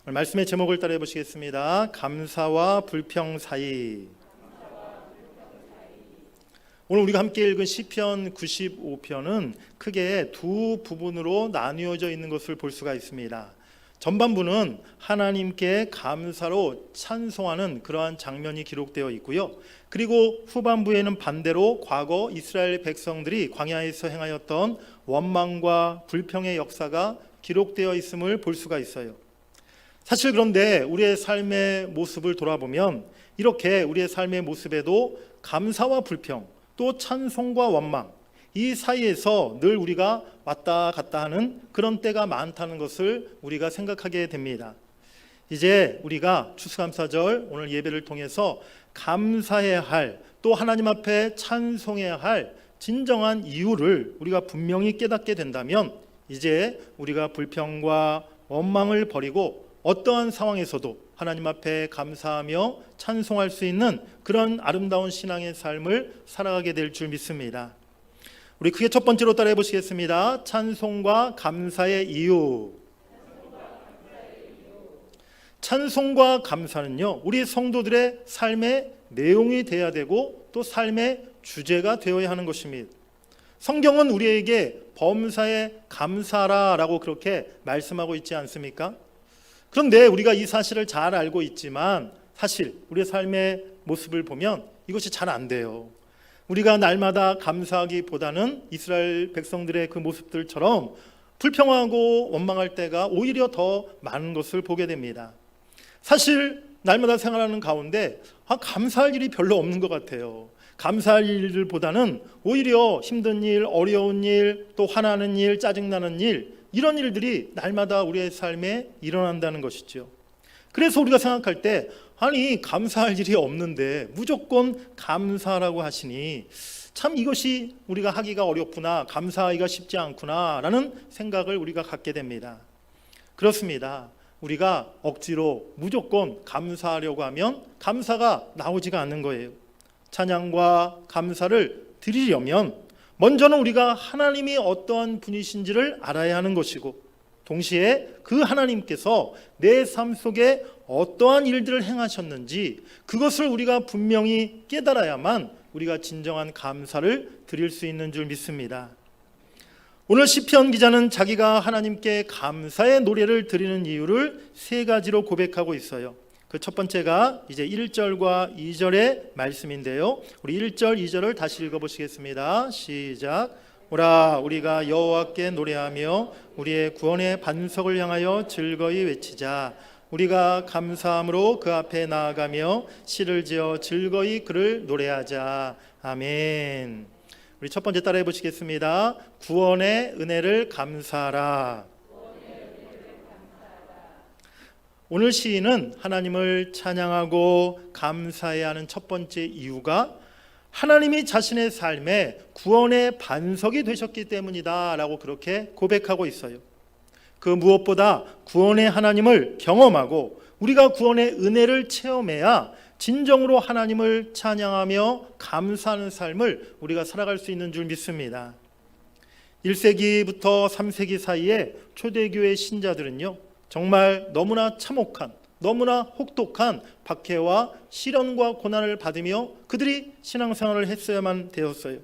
오늘 말씀의 제목을 따라해 보시겠습니다. 감사와 불평 사이. 오늘 우리가 함께 읽은 시편 95편은 크게 두 부분으로 나뉘어져 있는 것을 볼 수가 있습니다. 전반부는 하나님께 감사로 찬송하는 그러한 장면이 기록되어 있고요. 그리고 후반부에는 반대로 과거 이스라엘 백성들이 광야에서 행하였던 원망과 불평의 역사가 기록되어 있음을 볼 수가 있어요. 사실 그런데 우리의 삶의 모습을 돌아보면 이렇게 우리의 삶의 모습에도 감사와 불평, 또 찬송과 원망, 이 사이에서 늘 우리가 왔다 갔다 하는 그런 때가 많다는 것을 우리가 생각하게 됩니다. 이제 우리가 추수감사절 오늘 예배를 통해서 감사해야 할, 또 하나님 앞에 찬송해야 할 진정한 이유를 우리가 분명히 깨닫게 된다면 이제 우리가 불평과 원망을 버리고 어떠한 상황에서도 하나님 앞에 감사하며 찬송할 수 있는 그런 아름다운 신앙의 삶을 살아가게 될 줄 믿습니다. 우리 크게 첫 번째로 따라해 보시겠습니다. 찬송과 감사의 이유. 찬송과 감사는요, 우리 성도들의 삶의 내용이 되어야 되고 또 삶의 주제가 되어야 하는 것입니다. 성경은 우리에게 범사에 감사라라고 그렇게 말씀하고 있지 않습니까? 그런데 우리가 이 사실을 잘 알고 있지만 사실 우리의 삶의 모습을 보면 이것이 잘 안 돼요. 우리가 날마다 감사하기보다는 이스라엘 백성들의 그 모습들처럼 불평하고 원망할 때가 오히려 더 많은 것을 보게 됩니다. 사실 날마다 생활하는 가운데 감사할 일이 별로 없는 것 같아요. 감사할 일들보다는 오히려 힘든 일, 어려운 일, 또 화나는 일, 짜증나는 일, 이런 일들이 날마다 우리의 삶에 일어난다는 것이죠. 그래서 우리가 생각할 때 아니 감사할 일이 없는데 무조건 감사라고 하시니 참 이것이 우리가 하기가 어렵구나, 감사하기가 쉽지 않구나 라는 생각을 우리가 갖게 됩니다. 그렇습니다. 우리가 억지로 무조건 감사하려고 하면 감사가 나오지가 않는 거예요. 찬양과 감사를 드리려면 먼저는 우리가 하나님이 어떠한 분이신지를 알아야 하는 것이고, 동시에 그 하나님께서 내 삶 속에 어떠한 일들을 행하셨는지 그것을 우리가 분명히 깨달아야만 우리가 진정한 감사를 드릴 수 있는 줄 믿습니다. 오늘 시편 기자는 자기가 하나님께 감사의 노래를 드리는 이유를 세 가지로 고백하고 있어요. 그 첫 번째가 이제 1절과 2절의 말씀인데요. 우리 1절, 2절을 다시 읽어보시겠습니다. 시작. 오라 우리가 여호와께 노래하며 우리의 구원의 반석을 향하여 즐거이 외치자. 우리가 감사함으로 그 앞에 나아가며 시를 지어 즐거이 그를 노래하자. 아멘. 우리 첫 번째 따라해 보시겠습니다. 구원의 은혜를 감사하라. 오늘 시인은 하나님을 찬양하고 감사해야 하는 첫 번째 이유가 하나님이 자신의 삶에 구원의 반석이 되셨기 때문이다 라고 그렇게 고백하고 있어요. 그 무엇보다 구원의 하나님을 경험하고 우리가 구원의 은혜를 체험해야 진정으로 하나님을 찬양하며 감사하는 삶을 우리가 살아갈 수 있는 줄 믿습니다. 1세기부터 3세기 사이에 초대교회 신자들은요, 정말 너무나 참혹한, 너무나 혹독한 박해와 시련과 고난을 받으며 그들이 신앙생활을 했어야만 되었어요.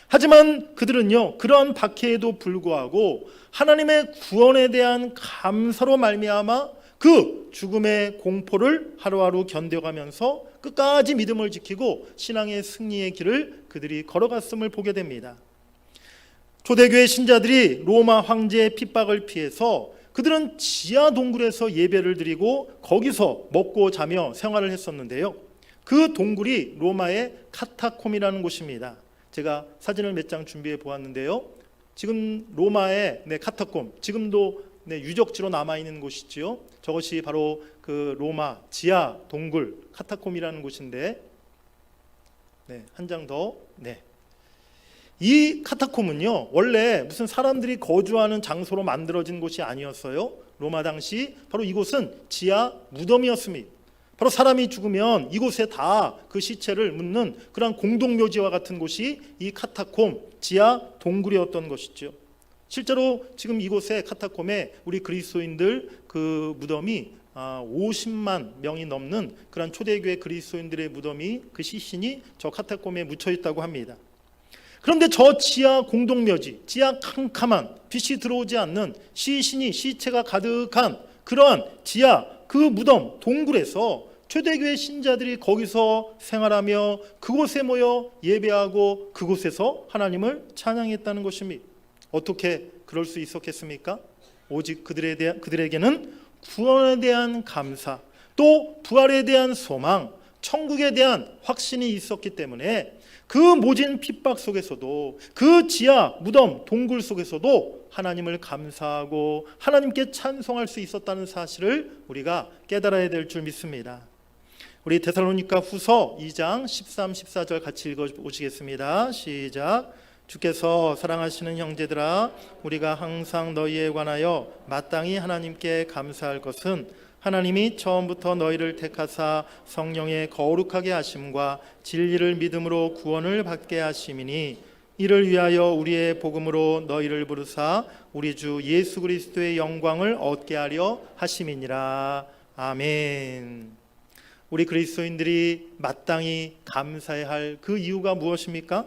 하지만 그들은요, 그러한 박해에도 불구하고 하나님의 구원에 대한 감사로 말미암아 그 죽음의 공포를 하루하루 견뎌가면서 끝까지 믿음을 지키고 신앙의 승리의 길을 그들이 걸어갔음을 보게 됩니다. 초대교회 신자들이 로마 황제의 핍박을 피해서 그들은 지하 동굴에서 예배를 드리고 거기서 먹고 자며 생활을 했었는데요. 그 동굴이 로마의 카타콤이라는 곳입니다. 제가 사진을 몇 장 준비해 보았는데요. 지금 로마의 카타콤, 지금도 유적지로 남아있는 곳이지요. 저것이 바로 그 로마 지하 동굴 카타콤이라는 곳인데, 한 장 더. 이 카타콤은요, 원래 무슨 사람들이 거주하는 장소로 만들어진 곳이 아니었어요. 로마 당시 바로 이곳은 지하 무덤이었습니다. 바로 사람이 죽으면 이곳에 다 그 시체를 묻는 그런 공동묘지와 같은 곳이 이 카타콤 지하 동굴이었던 것이죠. 실제로 지금 이곳에 카타콤에 우리 그리스도인들 그 무덤이 50만 명이 넘는 그런 초대교회 그리스도인들의 무덤이, 그 시신이 저 카타콤에 묻혀 있다고 합니다. 그런데 저 지하 공동묘지, 지하 캄캄한 빛이 들어오지 않는 시체가 가득한 그러한 지하 그 무덤 동굴에서 초대교회 신자들이 거기서 생활하며 그곳에 모여 예배하고 그곳에서 하나님을 찬양했다는 것입니다. 어떻게 그럴 수 있었겠습니까? 오직 그들에게는 구원에 대한 감사, 또 부활에 대한 소망, 천국에 대한 확신이 있었기 때문에 그 모진 핍박 속에서도, 그 지하 무덤 동굴 속에서도 하나님을 감사하고 하나님께 찬송할 수 있었다는 사실을 우리가 깨달아야 될 줄 믿습니다. 우리 데살로니가 후서 2장 13, 14절 같이 읽어보시겠습니다. 시작. 주께서 사랑하시는 형제들아, 우리가 항상 너희에 관하여 마땅히 하나님께 감사할 것은 하나님이 처음부터 너희를 택하사 성령의 거룩하게 하심과 진리를 믿음으로 구원을 받게 하심이니, 이를 위하여 우리의 복음으로 너희를 부르사 우리 주 예수 그리스도의 영광을 얻게 하려 하심이니라. 아멘. 우리 그리스도인들이 마땅히 감사해야 할 그 이유가 무엇입니까?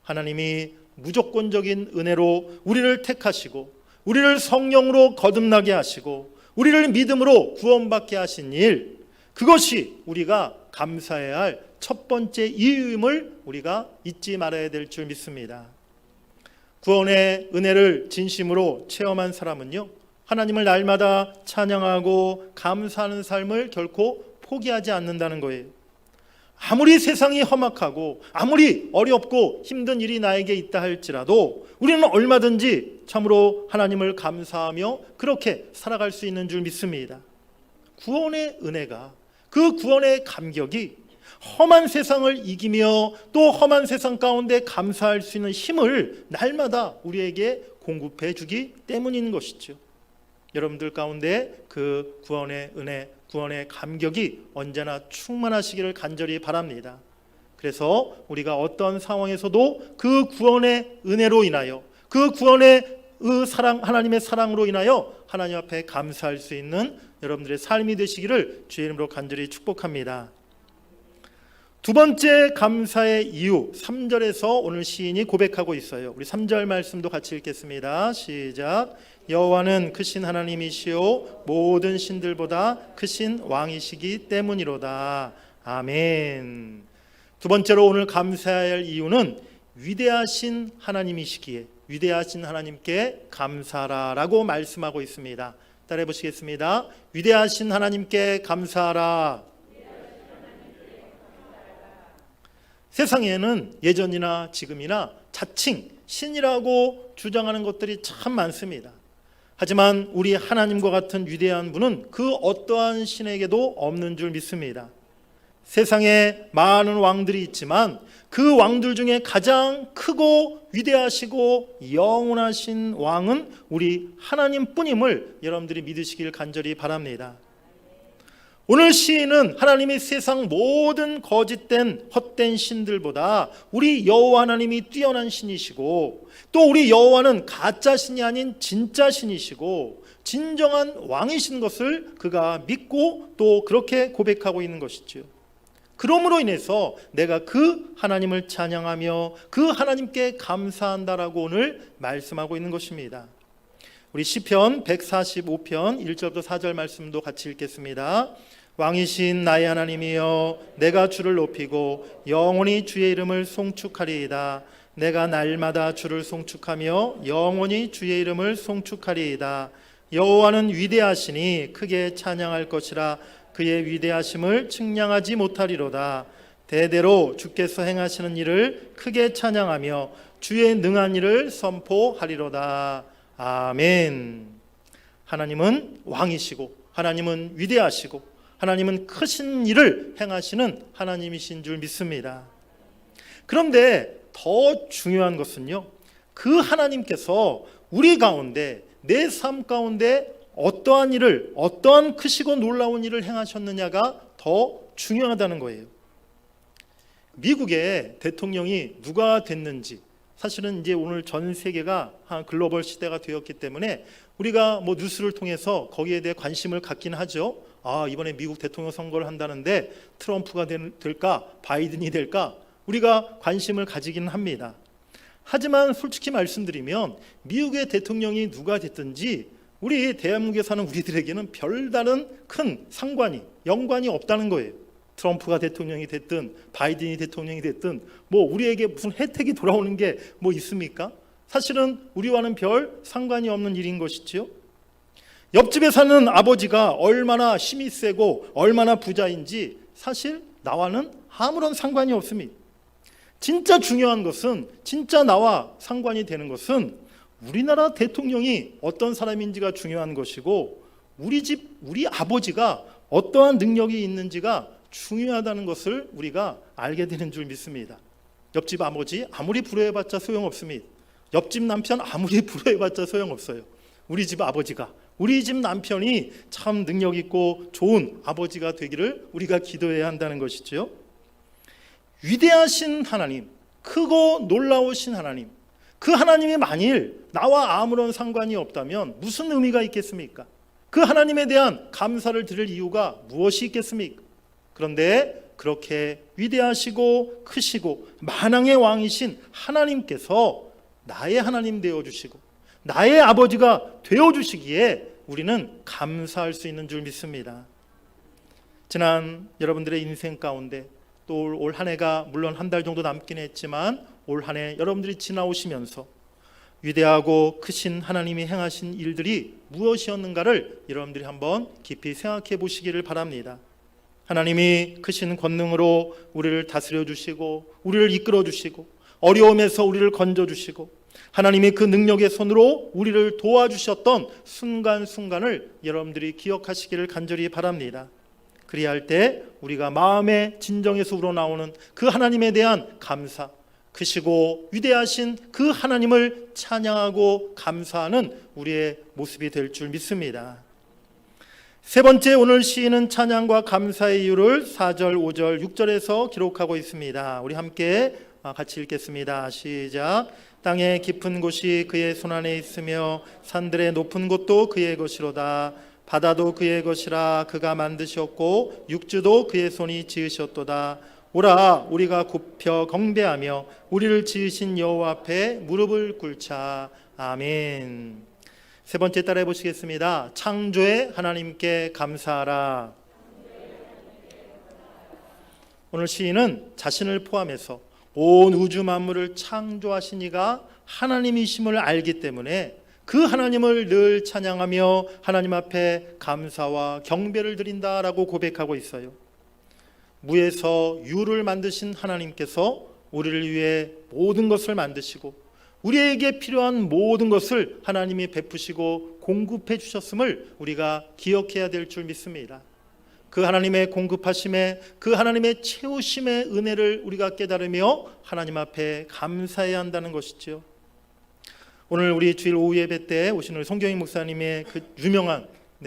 하나님이 무조건적인 은혜로 우리를 택하시고 우리를 성령으로 거듭나게 하시고 우리를 믿음으로 구원받게 하신 일, 그것이 우리가 감사해야 할 첫 번째 이유임을 우리가 잊지 말아야 될 줄 믿습니다. 구원의 은혜를 진심으로 체험한 사람은요, 하나님을 날마다 찬양하고 감사하는 삶을 결코 포기하지 않는다는 거예요. 아무리 세상이 험악하고 아무리 어렵고 힘든 일이 나에게 있다 할지라도 우리는 얼마든지 참으로 하나님을 감사하며 그렇게 살아갈 수 있는 줄 믿습니다. 구원의 은혜가, 그 구원의 감격이 험한 세상을 이기며 또 험한 세상 가운데 감사할 수 있는 힘을 날마다 우리에게 공급해 주기 때문인 것이죠. 여러분들 가운데 그 구원의 은혜, 구원의 감격이 언제나 충만하시기를 간절히 바랍니다. 그래서 우리가 어떤 상황에서도 그 구원의 은혜로 인하여, 그 구원의 하나님의 사랑으로 인하여 하나님 앞에 감사할 수 있는 여러분들의 삶이 되시기를 주의 이름으로 간절히 축복합니다. 두 번째 감사의 이유, 3절에서 오늘 시인이 고백하고 있어요. 우리 3절 말씀도 같이 읽겠습니다. 시작. 여호와는 크신 하나님이시요 모든 신들보다 크신 왕이시기 때문이로다. 아멘. 두 번째로 오늘 감사해야 할 이유는 위대하신 하나님이시기에 위대하신 하나님께 감사하라라고 말씀하고 있습니다. 따라해 보시겠습니다. 위대하신 하나님께 감사하라. 세상에는 예전이나 지금이나 자칭 신이라고 주장하는 것들이 참 많습니다. 하지만 우리 하나님과 같은 위대한 분은 그 어떠한 신에게도 없는 줄 믿습니다. 세상에 많은 왕들이 있지만 그 왕들 중에 가장 크고 위대하시고 영원하신 왕은 우리 하나님뿐임을 여러분들이 믿으시길 간절히 바랍니다. 오늘 시인은 하나님이 세상 모든 거짓된 헛된 신들보다 우리 여호와 하나님이 뛰어난 신이시고, 또 우리 여호와는 가짜 신이 아닌 진짜 신이시고 진정한 왕이신 것을 그가 믿고 또 그렇게 고백하고 있는 것이죠. 그러므로 인해서 내가 그 하나님을 찬양하며 그 하나님께 감사한다라고 오늘 말씀하고 있는 것입니다. 우리 시편 145편 1절부터 4절 말씀도 같이 읽겠습니다. 왕이신 나의 하나님이여, 내가 주를 높이고 영원히 주의 이름을 송축하리이다. 내가 날마다 주를 송축하며 영원히 주의 이름을 송축하리이다. 여호와는 위대하시니 크게 찬양할 것이라. 그의 위대하심을 측량하지 못하리로다. 대대로 주께서 행하시는 일을 크게 찬양하며 주의 능한 일을 선포하리로다. 아멘. 하나님은 왕이시고 하나님은 위대하시고 하나님은 크신 일을 행하시는 하나님이신 줄 믿습니다. 그런데 더 중요한 것은요, 그 하나님께서 우리 가운데, 내 삶 가운데 어떠한 일을, 어떠한 크시고 놀라운 일을 행하셨느냐가 더 중요하다는 거예요. 미국의 대통령이 누가 됐는지, 사실은 이제 오늘 전 세계가 한 글로벌 시대가 되었기 때문에 우리가 뭐 뉴스를 통해서 거기에 대해 관심을 갖긴 하죠. 이번에 미국 대통령 선거를 한다는데 트럼프가 될까 바이든이 될까 우리가 관심을 가지기는 합니다. 하지만 솔직히 말씀드리면 미국의 대통령이 누가 됐든지 우리 대한민국에 사는 우리들에게는 별다른 큰 연관이 없다는 거예요. 트럼프가 대통령이 됐든 바이든이 대통령이 됐든 뭐 우리에게 무슨 혜택이 돌아오는 게 뭐 있습니까? 사실은 우리와는 별 상관이 없는 일인 것이지요. 옆집에 사는 아버지가 얼마나 힘이 세고 얼마나 부자인지 사실 나와는 아무런 상관이 없습니다. 진짜 중요한 것은, 진짜 나와 상관이 되는 것은 우리나라 대통령이 어떤 사람인지가 중요한 것이고 우리 아버지가 어떠한 능력이 있는지가 중요하다는 것을 우리가 알게 되는 줄 믿습니다. 옆집 아버지 아무리 부러워해봤자 소용없습니다. 옆집 남편 아무리 부러워해봤자 소용없어요. 우리 집 아버지가, 우리 집 남편이 참 능력 있고 좋은 아버지가 되기를 우리가 기도해야 한다는 것이죠. 위대하신 하나님, 크고 놀라우신 하나님, 그 하나님이 만일 나와 아무런 상관이 없다면 무슨 의미가 있겠습니까? 그 하나님에 대한 감사를 드릴 이유가 무엇이 있겠습니까? 그런데 그렇게 위대하시고 크시고 만왕의 왕이신 하나님께서 나의 하나님 되어주시고 나의 아버지가 되어주시기에 우리는 감사할 수 있는 줄 믿습니다. 지난 여러분들의 인생 가운데 또 올 한 해가 물론 한 달 정도 남긴 했지만 올 한 해 여러분들이 지나오시면서 위대하고 크신 하나님이 행하신 일들이 무엇이었는가를 여러분들이 한번 깊이 생각해 보시기를 바랍니다. 하나님이 크신 권능으로 우리를 다스려 주시고 우리를 이끌어 주시고 어려움에서 우리를 건져 주시고 하나님이 그 능력의 손으로 우리를 도와주셨던 순간순간을 여러분들이 기억하시기를 간절히 바랍니다. 그리할 때 우리가 마음의 진정에서 우러나오는 그 하나님에 대한 감사, 크시고 위대하신 그 하나님을 찬양하고 감사하는 우리의 모습이 될 줄 믿습니다. 세 번째, 오늘 시인은 찬양과 감사의 이유를 4절, 5절, 6절에서 기록하고 있습니다. 우리 함께 같이 읽겠습니다. 시작. 땅의 깊은 곳이 그의 손안에 있으며 산들의 높은 곳도 그의 것이로다. 바다도 그의 것이라. 그가 만드셨고 육지도 그의 손이 지으셨도다. 오라, 우리가 굽혀 경배하며 우리를 지으신 여호와 앞에 무릎을 꿇자. 아멘. 세 번째 따라해 보시겠습니다. 창조의 하나님께 감사하라. 오늘 시인은 자신을 포함해서 온 우주 만물을 창조하신 이가 하나님이심을 알기 때문에 그 하나님을 늘 찬양하며 하나님 앞에 감사와 경배를 드린다라고 고백하고 있어요. 무에서 유를 만드신 하나님께서 우리를 위해 모든 것을 만드시고 우리에게 필요한 모든 것을 하나님이 베푸시고 공급해 주셨음을 우리가 기억해야 될 줄 믿습니다. 그 하나님의 공급하심에, 그 하나님의 채우심의 은혜를 우리가 깨달으며 하나님 앞에 감사해야 한다는 것이죠. 오늘 우리 주일 오후 예배 때 오신 우리 송경희 목사님의 그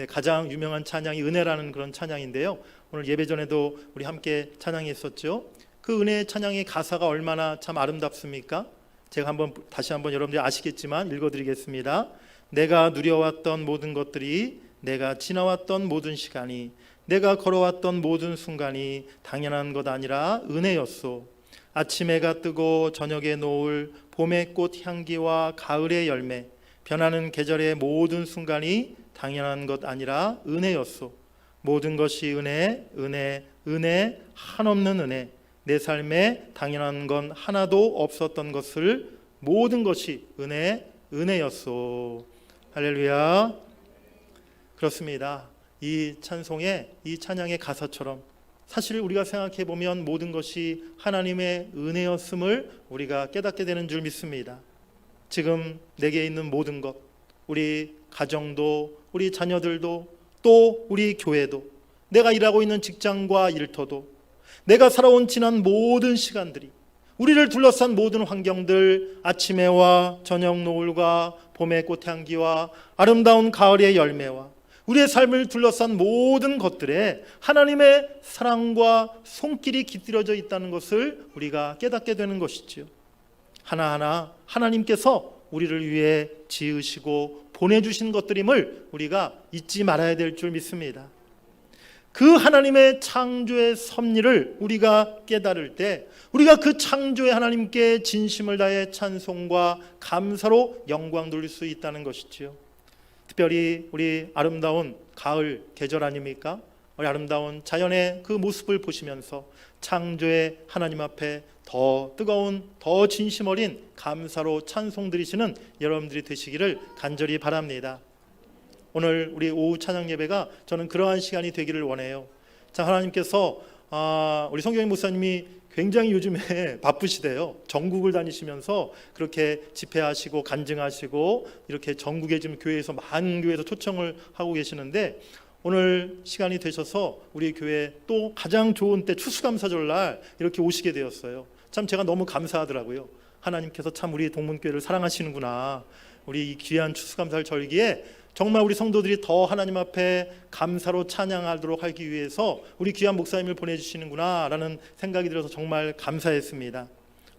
가장 유명한 찬양이 은혜라는 그런 찬양인데요. 오늘 예배 전에도 우리 함께 찬양했었죠. 그 은혜의 찬양의 가사가 얼마나 참 아름답습니까? 제가 다시 한번 여러분들이 아시겠지만 읽어드리겠습니다. 내가 누려왔던 모든 것들이, 내가 지나왔던 모든 시간이, 내가 걸어왔던 모든 순간이 당연한 것 아니라 은혜였소. 아침 해가 뜨고 저녁에 노을, 봄의 꽃 향기와 가을의 열매, 변하는 계절의 모든 순간이 당연한 것 아니라 은혜였소. 모든 것이 은혜, 은혜, 은혜, 한없는 은혜. 내 삶에 당연한 건 하나도 없었던 것을 모든 것이 은혜, 은혜였소. 할렐루야. 그렇습니다. 이 찬양의 가사처럼 사실 우리가 생각해 보면 모든 것이 하나님의 은혜였음을 우리가 깨닫게 되는 줄 믿습니다. 지금 내게 있는 모든 것, 우리 가정도, 우리 자녀들도, 또 우리 교회도, 내가 일하고 있는 직장과 일터도, 내가 살아온 지난 모든 시간들이, 우리를 둘러싼 모든 환경들, 아침 해와 저녁 노을과 봄의 꽃향기와 아름다운 가을의 열매와 우리의 삶을 둘러싼 모든 것들에 하나님의 사랑과 손길이 깃들여져 있다는 것을 우리가 깨닫게 되는 것이지요. 하나하나 하나님께서 우리를 위해 지으시고 보내주신 것들임을 우리가 잊지 말아야 될 줄 믿습니다. 그 하나님의 창조의 섭리를 우리가 깨달을 때 우리가 그 창조의 하나님께 진심을 다해 찬송과 감사로 영광 돌릴 수 있다는 것이지요. 특별히 우리 아름다운 가을 계절 아닙니까? 우리 아름다운 자연의 그 모습을 보시면서 창조의 하나님 앞에 더 뜨거운, 더 진심 어린 감사로 찬송 드리시는 여러분들이 되시기를 간절히 바랍니다. 오늘 우리 오후 찬양 예배가 저는 그러한 시간이 되기를 원해요. 자, 하나님께서 우리 성경인 목사님이 굉장히 요즘에 바쁘시대요. 전국을 다니시면서 그렇게 집회하시고 간증하시고 이렇게 전국에 지금 교회에서 많은 교회에서 초청을 하고 계시는데 오늘 시간이 되셔서 우리 교회 또 가장 좋은 때 추수감사절날 이렇게 오시게 되었어요. 참 제가 너무 감사하더라고요. 하나님께서 참 우리 동문교회를 사랑하시는구나. 우리 이 귀한 추수감사절 절기에 정말 우리 성도들이 더 하나님 앞에 감사로 찬양하도록 하기 위해서 우리 귀한 목사님을 보내주시는구나 라는 생각이 들어서 정말 감사했습니다.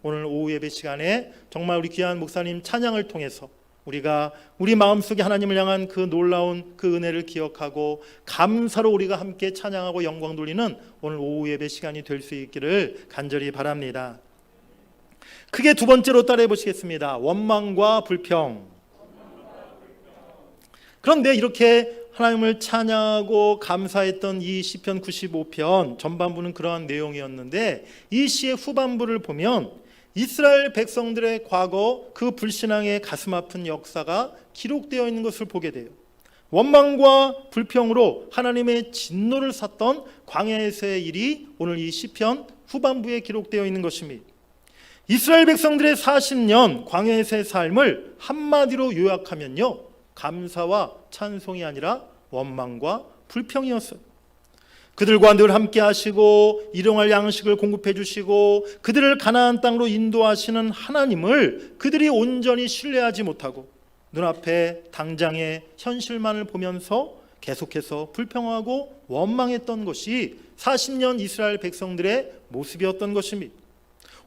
오늘 오후 예배 시간에 정말 우리 귀한 목사님 찬양을 통해서 우리가 우리 마음속에 하나님을 향한 그 놀라운 그 은혜를 기억하고 감사로 우리가 함께 찬양하고 영광 돌리는 오늘 오후 예배 시간이 될 수 있기를 간절히 바랍니다. 크게 두 번째로 따라해 보시겠습니다. 원망과 불평. 그런데 이렇게 하나님을 찬양하고 감사했던 이 시편 95편 전반부는 그러한 내용이었는데 이 시의 후반부를 보면 이스라엘 백성들의 과거 그 불신앙의 가슴 아픈 역사가 기록되어 있는 것을 보게 돼요. 원망과 불평으로 하나님의 진노를 샀던 광야에서의 일이 오늘 이 시편 후반부에 기록되어 있는 것입니다. 이스라엘 백성들의 40년 광야에서의 삶을 한마디로 요약하면요, 감사와 찬송이 아니라 원망과 불평이었어요. 그들과 늘 함께 하시고 일용할 양식을 공급해 주시고 그들을 가나안 땅으로 인도하시는 하나님을 그들이 온전히 신뢰하지 못하고 눈앞에 당장의 현실만을 보면서 계속해서 불평하고 원망했던 것이 40년 이스라엘 백성들의 모습이었던 것입니다.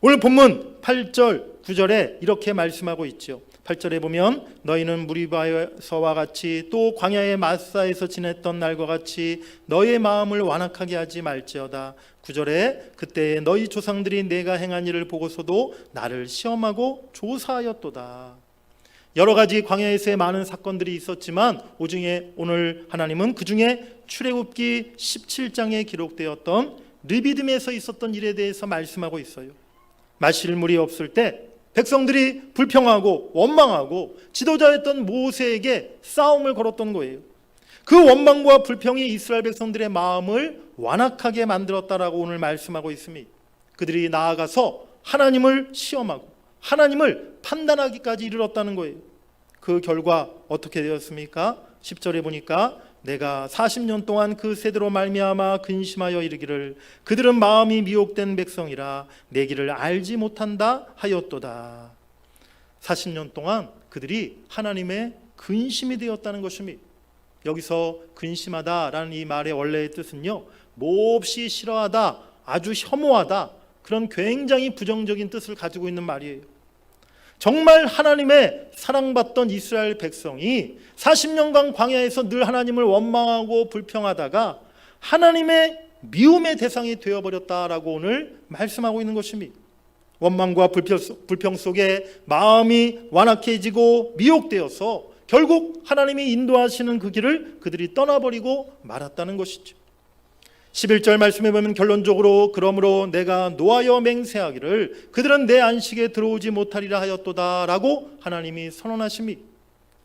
오늘 본문 8절 9절에 이렇게 말씀하고 있죠. 8절에 보면 너희는 무리바에서와 같이 또 광야의 마사에서 지냈던 날과 같이 너희의 마음을 완악하게 하지 말지어다. 9절에 그때 너희 조상들이 내가 행한 일을 보고서도 나를 시험하고 조사하였도다. 여러 가지 광야에서의 많은 사건들이 있었지만 오늘 하나님은 그 중에 출애굽기 17장에 기록되었던 르비딤에서 있었던 일에 대해서 말씀하고 있어요. 마실 물이 없을 때 백성들이 불평하고 원망하고 지도자였던 모세에게 싸움을 걸었던 거예요. 그 원망과 불평이 이스라엘 백성들의 마음을 완악하게 만들었다라고 오늘 말씀하고 있습니다. 그들이 나아가서 하나님을 시험하고 하나님을 판단하기까지 이르렀다는 거예요. 그 결과 어떻게 되었습니까? 10절에 보니까 내가 40년 동안 그 세대로 말미암아 근심하여 이르기를 그들은 마음이 미혹된 백성이라 내 길을 알지 못한다 하였도다. 40년 동안 그들이 하나님의 근심이 되었다는 것입니다. 여기서 근심하다라는 이 말의 원래의 뜻은요, 몹시 싫어하다, 아주 혐오하다, 그런 굉장히 부정적인 뜻을 가지고 있는 말이에요. 정말 하나님의 사랑받던 이스라엘 백성이 40년간 광야에서 늘 하나님을 원망하고 불평하다가 하나님의 미움의 대상이 되어버렸다라고 오늘 말씀하고 있는 것입니다. 원망과 불평 속에 마음이 완악해지고 미혹되어서 결국 하나님이 인도하시는 그 길을 그들이 떠나버리고 말았다는 것이죠. 11절 말씀해 보면 결론적으로 그러므로 내가 노하여 맹세하기를 그들은 내 안식에 들어오지 못하리라 하였도다 라고 하나님이 선언하십니다.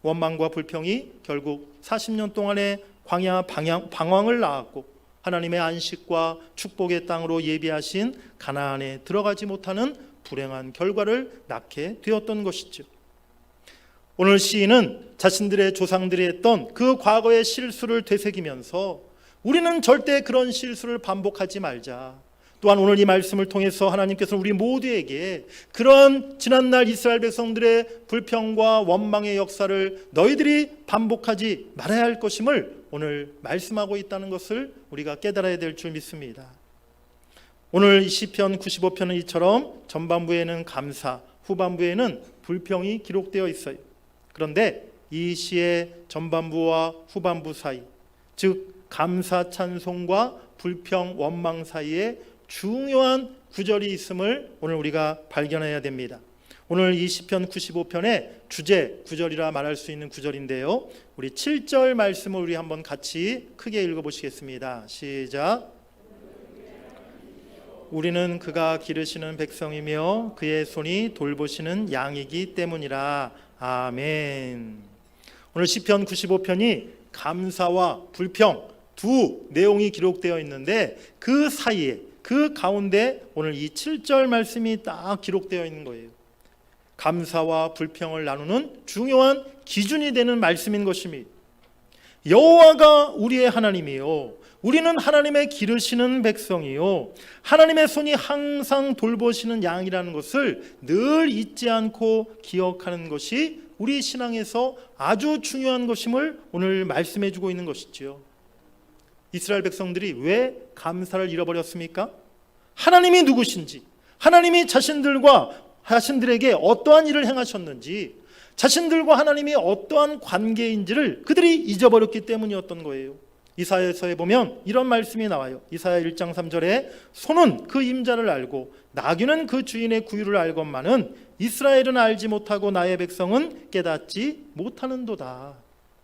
원망과 불평이 결국 40년 동안의 광야 방황을 낳았고 하나님의 안식과 축복의 땅으로 예비하신 가나안에 들어가지 못하는 불행한 결과를 낳게 되었던 것이죠. 오늘 시인은 자신들의 조상들이 했던 그 과거의 실수를 되새기면서 우리는 절대 그런 실수를 반복하지 말자. 또한 오늘 이 말씀을 통해서 하나님께서는 우리 모두에게 그런 지난날 이스라엘 백성들의 불평과 원망의 역사를 너희들이 반복하지 말아야 할 것임을 오늘 말씀하고 있다는 것을 우리가 깨달아야 될 줄 믿습니다. 오늘 이 시편 95편은 이처럼 전반부에는 감사, 후반부에는 불평이 기록되어 있어요. 그런데 이 시의 전반부와 후반부 사이, 즉 감사 찬송과 불평 원망 사이에 중요한 구절이 있음을 오늘 우리가 발견해야 됩니다. 오늘 이 시편 95편의 주제 구절이라 말할 수 있는 구절인데요, 우리 7절 말씀을 우리 한번 같이 크게 읽어보시겠습니다. 시작. 우리는 그가 기르시는 백성이며 그의 손이 돌보시는 양이기 때문이라. 아멘. 오늘 시편 95편이 감사와 불평 두 내용이 기록되어 있는데, 그 사이에, 그 가운데 오늘 이 7절 말씀이 딱 기록되어 있는 거예요. 감사와 불평을 나누는 중요한 기준이 되는 말씀인 것입니다. 여호와가 우리의 하나님이요, 우리는 하나님의 기르시는 백성이요, 하나님의 손이 항상 돌보시는 양이라는 것을 늘 잊지 않고 기억하는 것이 우리 신앙에서 아주 중요한 것임을 오늘 말씀해 주고 있는 것이지요. 이스라엘 백성들이 왜 감사를 잃어버렸습니까? 하나님이 누구신지, 하나님이 자신들에게 어떠한 일을 행하셨는지, 자신들과 하나님이 어떠한 관계인지를 그들이 잊어버렸기 때문이었던 거예요. 이사야서에 보면 이런 말씀이 나와요. 이사야 1장 3절에 소는 그 임자를 알고 나귀는 그 주인의 구유를 알건만은 이스라엘은 알지 못하고 나의 백성은 깨닫지 못하는도다.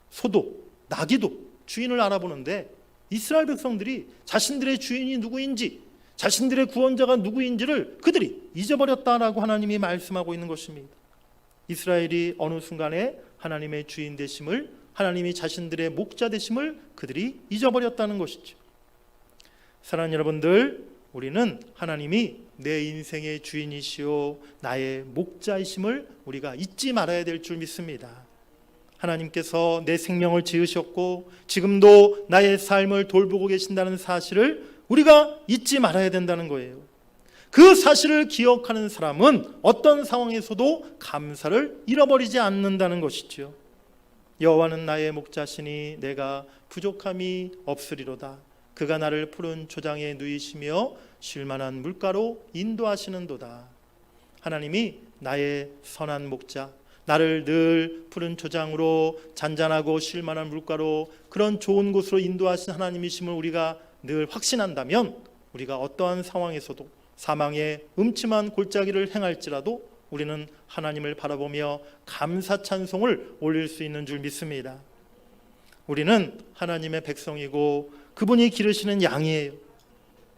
소도 나귀도 주인을 알아보는데 이스라엘 백성들이 자신들의 주인이 누구인지, 자신들의 구원자가 누구인지를 그들이 잊어버렸다라고 하나님이 말씀하고 있는 것입니다. 이스라엘이 어느 순간에 하나님의 주인 되심을, 하나님이 자신들의 목자 되심을 그들이 잊어버렸다는 것이죠. 사랑하는 여러분들, 우리는 하나님이 내 인생의 주인이시오 나의 목자이심을 우리가 잊지 말아야 될 줄 믿습니다. 하나님께서 내 생명을 지으셨고 지금도 나의 삶을 돌보고 계신다는 사실을 우리가 잊지 말아야 된다는 거예요. 그 사실을 기억하는 사람은 어떤 상황에서도 감사를 잃어버리지 않는다는 것이죠. 여호와는 나의 목자시니 내가 부족함이 없으리로다. 그가 나를 푸른 초장에 누이시며 쉴만한 물가로 인도하시는도다. 하나님이 나의 선한 목자, 나를 늘 푸른 초장으로 잔잔하고 쉴만한 물가로 그런 좋은 곳으로 인도하신 하나님이심을 우리가 늘 확신한다면, 우리가 어떠한 상황에서도 사망의 음침한 골짜기를 행할지라도 우리는 하나님을 바라보며 감사 찬송을 올릴 수 있는 줄 믿습니다. 우리는 하나님의 백성이고 그분이 기르시는 양이에요.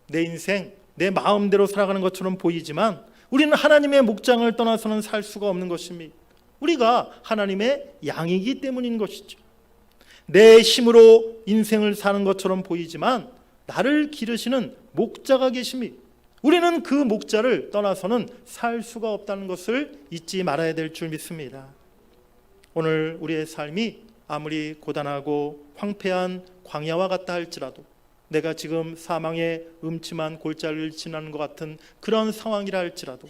내 인생 내 마음대로 살아가는 것처럼 보이지만 우리는 하나님의 목장을 떠나서는 살 수가 없는 것입니다. 우리가 하나님의 양이기 때문인 것이죠. 내 힘으로 인생을 사는 것처럼 보이지만 나를 기르시는 목자가 계십니다. 우리는 그 목자를 떠나서는 살 수가 없다는 것을 잊지 말아야 될 줄 믿습니다. 오늘 우리의 삶이 아무리 고단하고 황폐한 광야와 같다 할지라도, 내가 지금 사망의 음침한 골짜기를 지나는 것 같은 그런 상황이라 할지라도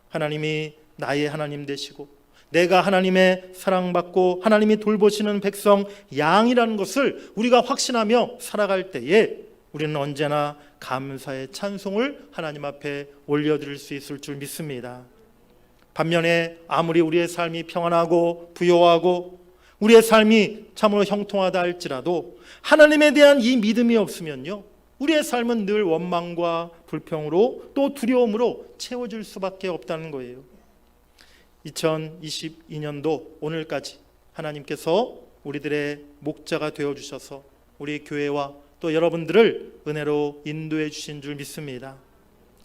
하나님이 나의 하나님 되시고 내가 하나님의 사랑받고 하나님이 돌보시는 백성 양이라는 것을 우리가 확신하며 살아갈 때에 우리는 언제나 감사의 찬송을 하나님 앞에 올려드릴 수 있을 줄 믿습니다. 반면에 아무리 우리의 삶이 평안하고 부요하고 우리의 삶이 참으로 형통하다 할지라도 하나님에 대한 이 믿음이 없으면요, 우리의 삶은 늘 원망과 불평으로 또 두려움으로 채워질 수밖에 없다는 거예요. 2022년도 오늘까지 하나님께서 우리들의 목자가 되어주셔서 우리 교회와 또 여러분들을 은혜로 인도해 주신 줄 믿습니다.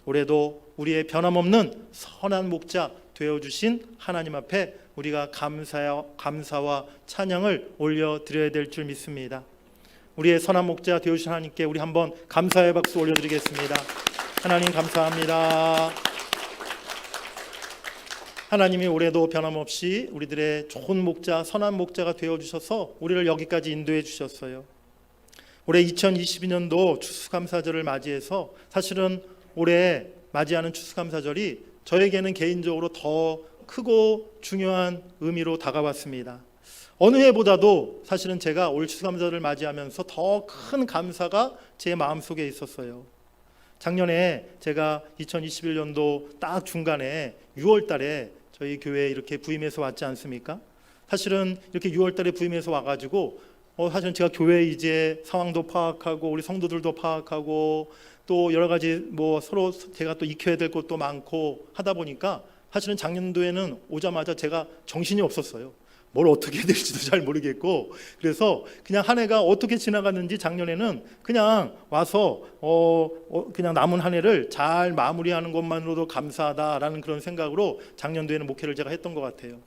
올해도 우리의 변함없는 선한 목자 되어주신 하나님 앞에 우리가 감사와 찬양을 올려드려야 될 줄 믿습니다. 우리의 선한 목자 되어주신 하나님께 우리 한번 감사의 박수 올려드리겠습니다. 하나님 감사합니다. 하나님이 올해도 변함없이 우리들의 좋은 목자, 선한 목자가 되어주셔서 우리를 여기까지 인도해 주셨어요. 올해 2022년도 추수감사절을 맞이해서 사실은 올해 맞이하는 추수감사절이 저에게는 개인적으로 더 크고 중요한 의미로 다가왔습니다. 어느 해보다도 사실은 제가 올 추수감사절을 맞이하면서 더 큰 감사가 제 마음속에 있었어요. 작년에 제가 2021년도 딱 중간에 6월 달에 저희 교회에 이렇게 부임해서 왔지 않습니까? 사실은 이렇게 6월 달에 부임해서 와가지고 사실은 제가 교회 이제 상황도 파악하고 우리 성도들도 파악하고 또 여러 가지 서로 제가 또 익혀야 될 것도 많고 하다 보니까 사실은 작년도에는 오자마자 제가 정신이 없었어요. 뭘 어떻게 해야 될지도 잘 모르겠고, 그래서 그냥 한 해가 어떻게 지나갔는지 작년에는 그냥 와서 그냥 남은 한 해를 잘 마무리하는 것만으로도 감사하다라는 그런 생각으로 작년도에는 목회를 제가 했던 것 같아요.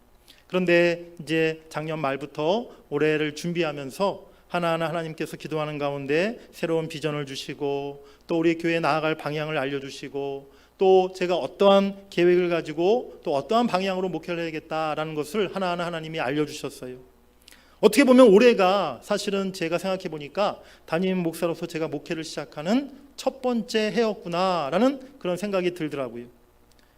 그런데 이제 작년 말부터 올해를 준비하면서 하나하나 하나님께서 기도하는 가운데 새로운 비전을 주시고 또 우리 교회에 나아갈 방향을 알려주시고 또 제가 어떠한 계획을 가지고 또 어떠한 방향으로 목회를 해야겠다라는 것을 하나하나 하나님이 알려주셨어요. 어떻게 보면 올해가 사실은 제가 생각해 보니까 담임 목사로서 제가 목회를 시작하는 첫 번째 해였구나라는 그런 생각이 들더라고요.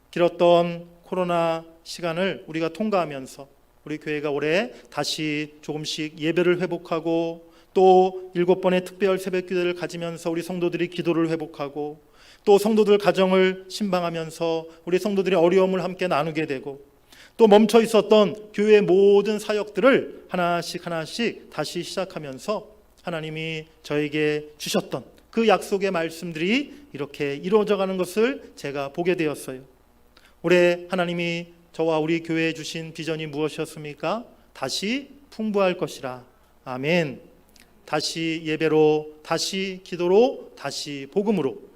길었던 코로나 시간을 우리가 통과하면서 우리 교회가 올해 다시 조금씩 예배를 회복하고 또 7번의 특별 새벽기도를 가지면서 우리 성도들이 기도를 회복하고 또 성도들 가정을 신방하면서 우리 성도들의 어려움을 함께 나누게 되고 또 멈춰 있었던 교회의 모든 사역들을 하나씩 다시 시작하면서 하나님이 저에게 주셨던 그 약속의 말씀들이 이렇게 이루어져 가는 것을 제가 보게 되었어요. 올해 하나님이 저와 우리 교회에 주신 비전이 무엇이었습니까? 다시 풍부할 것이라. 아멘. 다시 예배로, 다시 기도로, 다시 복음으로.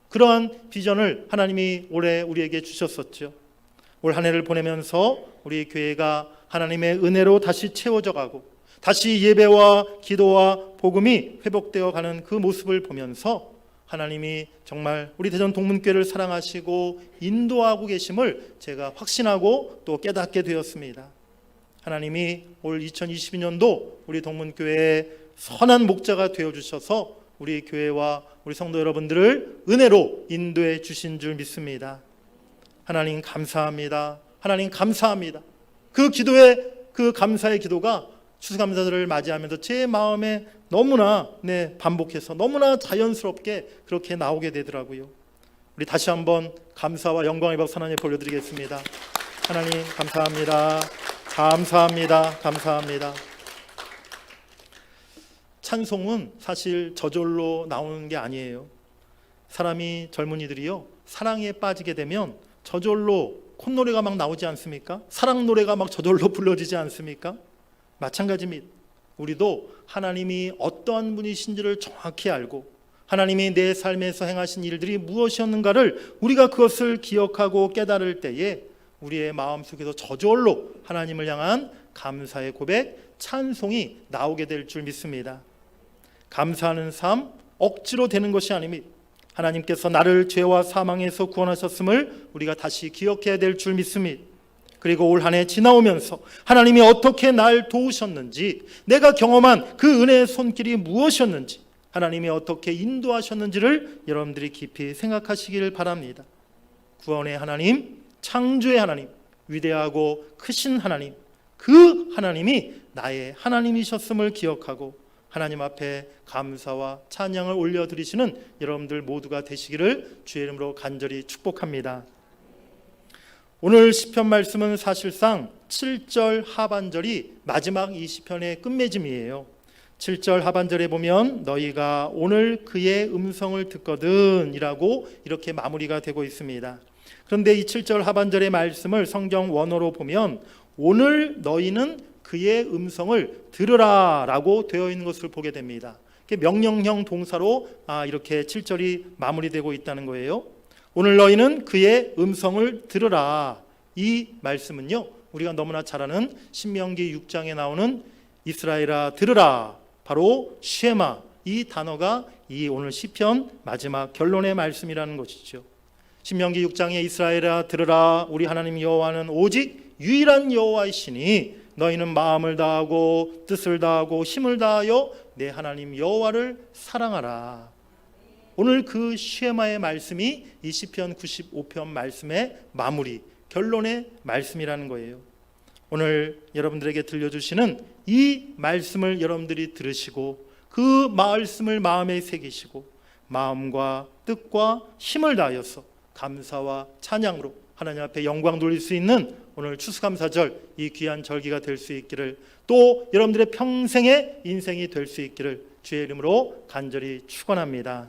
그러한 비전을 하나님이 올해 우리에게 주셨었죠. 올 한 해를 보내면서 우리 교회가 하나님의 은혜로 다시 채워져 가고 다시 예배와 기도와 복음이 회복되어 가는 그 모습을 보면서 하나님이 정말 우리 대전 동문교회를 사랑하시고 인도하고 계심을 제가 확신하고 또 깨닫게 되었습니다. 하나님이 올 2022년도 우리 동문교회의 선한 목자가 되어주셔서 우리 교회와 우리 성도 여러분들을 은혜로 인도해 주신 줄 믿습니다. 하나님 감사합니다. 하나님 감사합니다. 그 기도의 그 감사의 기도가 추수감사절을 맞이하면서 제 마음에 너무나 반복해서 너무나 자연스럽게 그렇게 나오게 되더라고요. 우리 다시 한번 감사와 영광의 박수 하나님 돌려드리겠습니다. 하나님 감사합니다. 감사합니다. 감사합니다. 찬송은 사실 저절로 나오는 게 아니에요. 사람이 젊은이들이요 사랑에 빠지게 되면 저절로 콧노래가 막 나오지 않습니까? 사랑 노래가 막 저절로 불러지지 않습니까? 마찬가지입니다. 우리도 하나님이 어떠한 분이신지를 정확히 알고 하나님이 내 삶에서 행하신 일들이 무엇이었는가를 우리가 그것을 기억하고 깨달을 때에 우리의 마음속에서 저절로 하나님을 향한 감사의 고백, 찬송이 나오게 될 줄 믿습니다. 감사하는 삶 억지로 되는 것이 아닙니다. 하나님께서 나를 죄와 사망에서 구원하셨음을 우리가 다시 기억해야 될 줄 믿습니다. 그리고 올 한 해 지나오면서 하나님이 어떻게 날 도우셨는지, 내가 경험한 그 은혜의 손길이 무엇이었는지, 하나님이 어떻게 인도하셨는지를 여러분들이 깊이 생각하시기를 바랍니다. 구원의 하나님, 창조의 하나님, 위대하고 크신 하나님, 그 하나님이 나의 하나님이셨음을 기억하고 하나님 앞에 감사와 찬양을 올려드리시는 여러분들 모두가 되시기를 주의 이름으로 간절히 축복합니다. 오늘 시편 말씀은 사실상 7절 하반절이 마지막 이 시편의 끝맺음이에요. 7절 하반절에 보면 너희가 오늘 그의 음성을 듣거든 이라고 이렇게 마무리가 되고 있습니다. 그런데 이 7절 하반절의 말씀을 성경 원어로 보면 오늘 너희는 그의 음성을 들으라 라고 되어 있는 것을 보게 됩니다. 명령형 동사로 이렇게 7절이 마무리되고 있다는 거예요. 오늘 너희는 그의 음성을 들으라. 이 말씀은요 우리가 너무나 잘 아는 신명기 6장에 나오는 이스라엘아 들으라, 바로 쉐마, 이 단어가 이 오늘 시편 마지막 결론의 말씀이라는 것이죠. 신명기 6장에 이스라엘아 들으라, 우리 하나님 여호와는 오직 유일한 여호와이시니 너희는 마음을 다하고 뜻을 다하고 힘을 다하여 내 하나님 여호와를 사랑하라. 오늘 그 쉐마의 말씀이 이 시편 95편 말씀의 마무리, 결론의 말씀이라는 거예요. 오늘 여러분들에게 들려주시는 이 말씀을 여러분들이 들으시고 그 말씀을 마음에 새기시고 마음과 뜻과 힘을 다하여서 감사와 찬양으로 하나님 앞에 영광 돌릴 수 있는 오늘 추수감사절 이 귀한 절기가 될 수 있기를, 또 여러분들의 평생의 인생이 될 수 있기를 주의 이름으로 간절히 축원합니다.